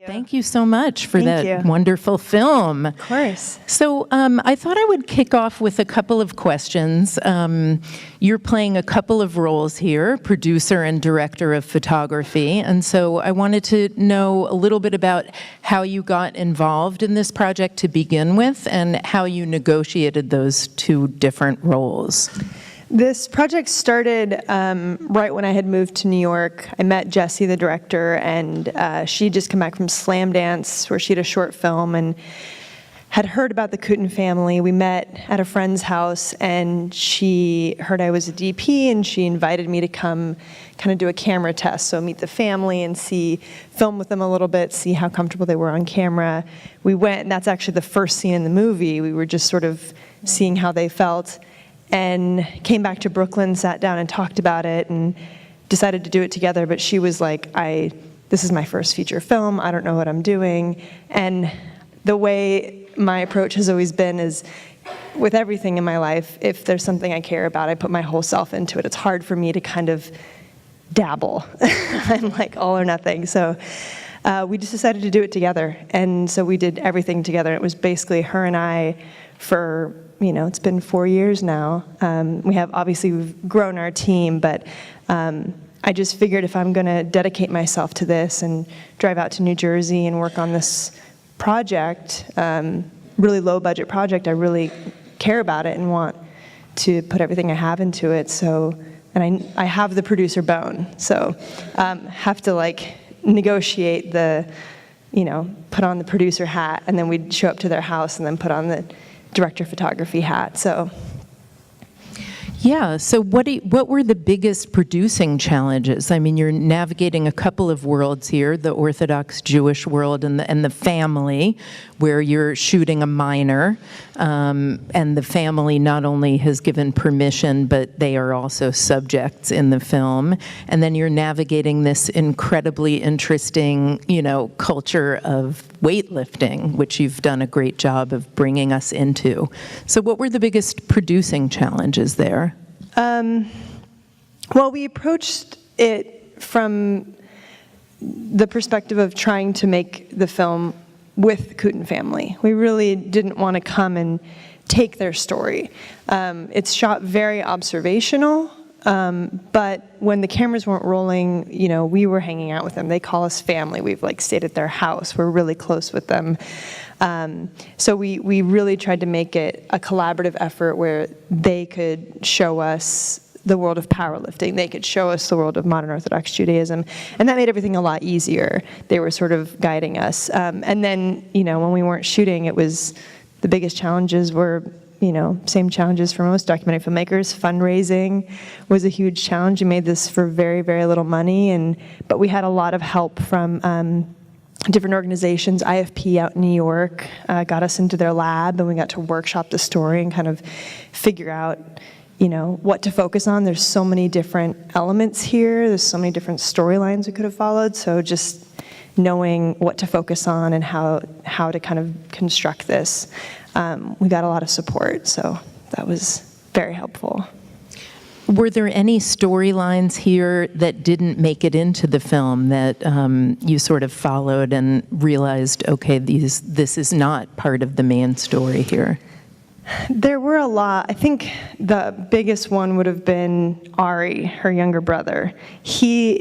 Thank you so much for Thank that you. wonderful film. Of course. So I thought I would kick off with a couple of questions. You're playing a couple of roles here, producer and director of photography, and so I wanted to know a little bit about how you got involved in this project to begin with and how you negotiated those two different roles. This project started right when I had moved to New York. I met Jessie, the director, and she'd just come back from Slam Dance, where she had a short film, and had heard about the Kooten family. We met at a friend's house, and she heard I was a DP, and she invited me to come kind of do a camera test, so meet the family and film with them a little bit, see how comfortable they were on camera. We went, and that's actually the first scene in the movie. We were just sort of seeing how they felt. And came back to Brooklyn, sat down and talked about it, and decided to do it together. But she was like, this is my first feature film, I don't know what I'm doing. And the way my approach has always been is, with everything in my life, if there's something I care about, I put my whole self into it. It's hard for me to kind of dabble. I'm like all or nothing. So we just decided to do it together. And so we did everything together. It was basically her and I for, it's been 4 years now. We've grown our team, but I just figured if I'm gonna dedicate myself to this and drive out to New Jersey and work on this project, really low budget project, I really care about it and want to put everything I have into it. So, and I have the producer bone, so have to negotiate put on the producer hat, and then we'd show up to their house and then put on the director of photography hat. So what were the biggest producing challenges? I mean, you're navigating a couple of worlds here, the Orthodox Jewish world and the family, where you're shooting a minor, and the family not only has given permission, but they are also subjects in the film. And then you're navigating this incredibly interesting, culture of weightlifting, which you've done a great job of bringing us into. So what were the biggest producing challenges there? Well, we approached it from the perspective of trying to make the film with the Kooten family. We really didn't want to come and take their story. It's shot very observational, but when the cameras weren't rolling, we were hanging out with them. They call us family. We've stayed at their house. We're really close with them. So we really tried to make it a collaborative effort where they could show us the world of powerlifting. They could show us the world of modern Orthodox Judaism. And that made everything a lot easier. They were sort of guiding us. And then, when we weren't shooting, the biggest challenges were, same challenges for most documentary filmmakers. Fundraising was a huge challenge. We made this for very, very little money, but we had a lot of help from different organizations. IFP out in New York got us into their lab, and we got to workshop the story and kind of figure out, what to focus on. There's so many different elements here. There's so many different storylines we could have followed. So just knowing what to focus on and how to kind of construct this. We got a lot of support, so that was very helpful. Were there any storylines here that didn't make it into the film that you sort of followed and realized, okay, this is not part of the main story here? There were a lot. I think the biggest one would have been Ari, her younger brother. He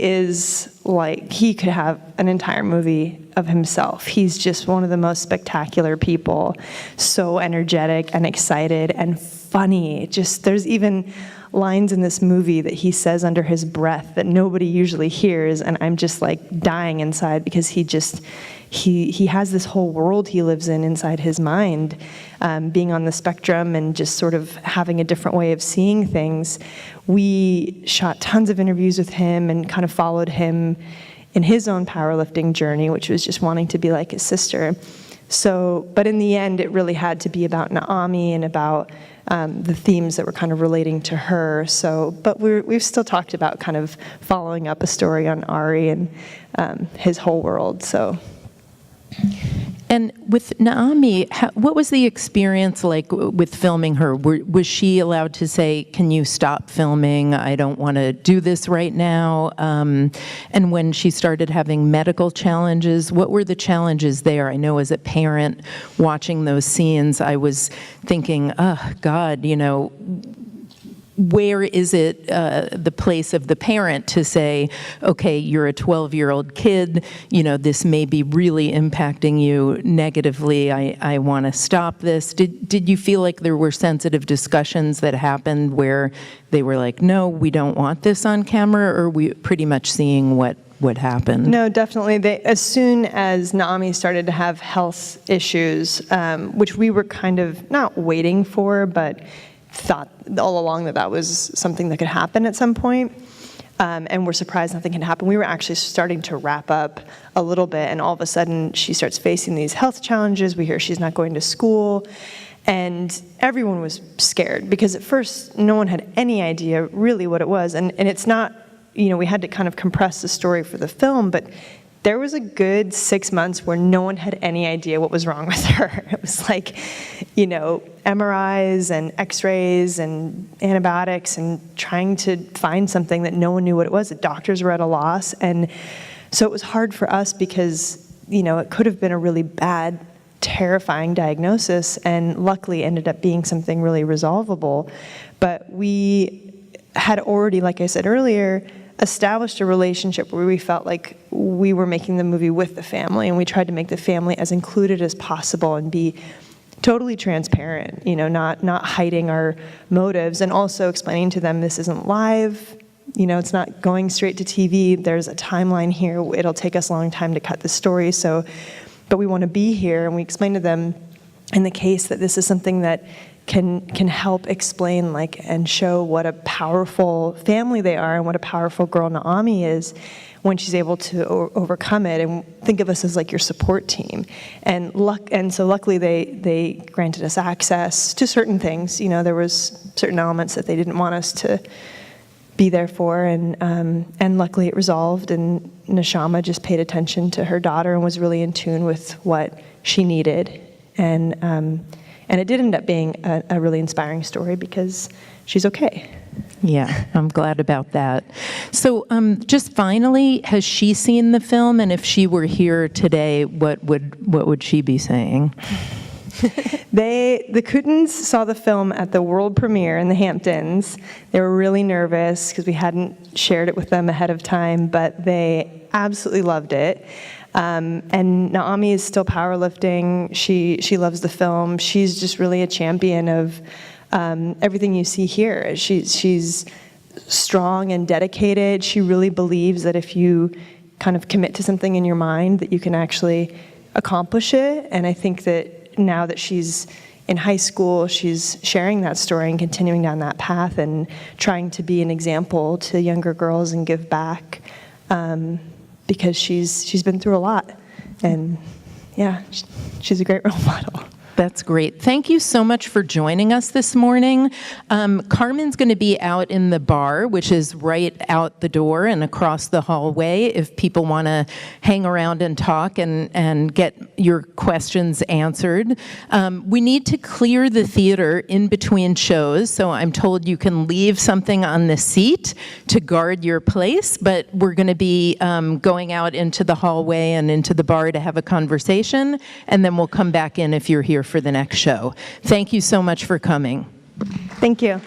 could have an entire movie of himself. He's just one of the most spectacular people, so energetic and excited and funny. There's even lines in this movie that he says under his breath that nobody usually hears, and I'm just dying inside because he has this whole world he lives in inside his mind, being on the spectrum and just sort of having a different way of seeing things. We shot tons of interviews with him and kind of followed him in his own powerlifting journey, which was just wanting to be like his sister. So, but in the end, it really had to be about Naomi and about the themes that were kind of relating to her. So, but we've still talked about kind of following up a story on Ari and his whole world. So. And with Naomi, what was the experience like with filming her? Was she allowed to say, can you stop filming? I don't want to do this right now. And when she started having medical challenges, what were the challenges there? I know as a parent watching those scenes, I was thinking, oh, God, where is it the place of the parent to say, okay, you're a 12-year-old kid, this may be really impacting you negatively, I want to stop this. Did you feel like there were sensitive discussions that happened where they were like, no, we don't want this on camera, or were we pretty much seeing what happened? No, definitely. As soon as Naomi started to have health issues, which we were kind of not waiting for, but thought all along that was something that could happen at some point, and we're surprised nothing can happen. We were actually starting to wrap up a little bit, and all of a sudden she starts facing these health challenges. We hear she's not going to school, and everyone was scared because at first no one had any idea really what it was, and it's not, we had to kind of compress the story for the film, but there was a good 6 months where no one had any idea what was wrong with her. It was like, MRIs and x-rays and antibiotics and trying to find something that no one knew what it was. The doctors were at a loss. And so it was hard for us because, it could have been a really bad, terrifying diagnosis, and luckily ended up being something really resolvable. But we had already, like I said earlier, established a relationship where we felt like we were making the movie with the family, and we tried to make the family as included as possible and be totally transparent, not hiding our motives, and also explaining to them this isn't live, it's not going straight to TV, there's a timeline here, it'll take us a long time to cut the story, but we want to be here, and we explained to them in the case that this is something that can help explain and show what a powerful family they are and what a powerful girl Naomi is when she's able to overcome it, and think of us as your support team. And so luckily they granted us access to certain things. There was certain elements that they didn't want us to be there for, and luckily it resolved, and Neshama just paid attention to her daughter and was really in tune with what she needed. And it did end up being a really inspiring story because she's okay. Yeah, I'm glad about that. So just finally, has she seen the film? And if she were here today, what would she be saying? The Coutons saw the film at the world premiere in the Hamptons. They were really nervous because we hadn't shared it with them ahead of time, but they absolutely loved it. And Naomi is still powerlifting. She loves the film. She's just really a champion of everything you see here. She's strong and dedicated. She really believes that if you kind of commit to something in your mind, that you can actually accomplish it. And I think that now that she's in high school, she's sharing that story and continuing down that path and trying to be an example to younger girls and give back. Because she's been through a lot, and yeah, she's a great role model. That's great. Thank you so much for joining us this morning. Carmen's going to be out in the bar, which is right out the door and across the hallway, if people want to hang around and talk and get your questions answered. We need to clear the theater in between shows, so I'm told you can leave something on the seat to guard your place, but we're going to be going out into the hallway and into the bar to have a conversation, and then we'll come back in if you're here for the next show. Thank you so much for coming. Thank you.